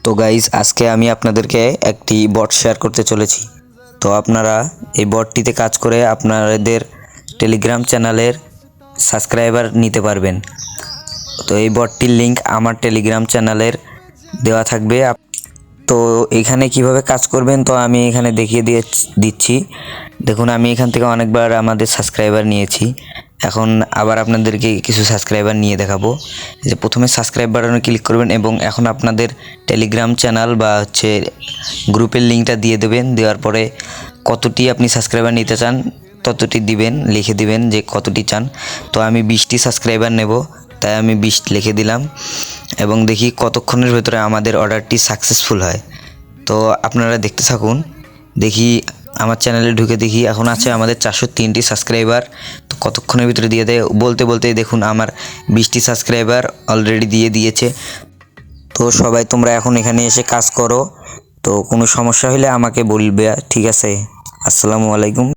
তো গাইজ আজকে আমি আপনাদেরকে একটি বট শেয়ার করতে চলেছি। তো আপনারা এই বটটিতে কাজ করে আপনাদের টেলিগ্রাম চ্যানেলের সাবস্ক্রাইবার নিতে পারবেন। তো এই বটটির লিংক আমার টেলিগ্রাম চ্যানেলের দেওয়া থাকবে। তো এখানে কিভাবে কাজ করবেন তো আমি এখানে দেখিয়ে দিচ্ছি। দেখুন, আমি এখান থেকে অনেকবার আমাদের সাবস্ক্রাইবার নিয়েছি। এখন আবার আপনাদেরকে কিছু সাবস্ক্রাইবার নিয়ে দেখাবো। যে প্রথমে সাবস্ক্রাইব বাটনে ক্লিক করবেন এবং এখন আপনাদের টেলিগ্রাম চ্যানেল বা গ্রুপের লিঙ্কটা দিয়ে দেবেন। দেওয়ার পরে কতটি আপনি সাবস্ক্রাইবার নিতে চান ততটি দিবেন, লিখে দিবেন যে কতটি চান। তো আমি 20টি সাবস্ক্রাইবার নেব, তাই আমি 20 লিখে দিলাম এবং দেখি কতক্ষণের ভেতরে আমাদের অর্ডারটি সাকসেসফুল হয়। তো আপনারা দেখতে থাকুন। দেখি আমার চ্যানেলে ঢুকে দেখি এখন আছে আমাদের 403টি সাবস্ক্রাইবার। তো কতক্ষণের ভিতরে দিয়ে দেয় বলতে বলতে দেখুন আমার 20টি সাবস্ক্রাইবার অলরেডি দিয়ে দিয়েছে। তো সবাই তোমরা এখন এখানে এসে কাজ করো। তো কোনো সমস্যা হলে আমাকে বলবে, ঠিক আছে? আসসালামু আলাইকুম।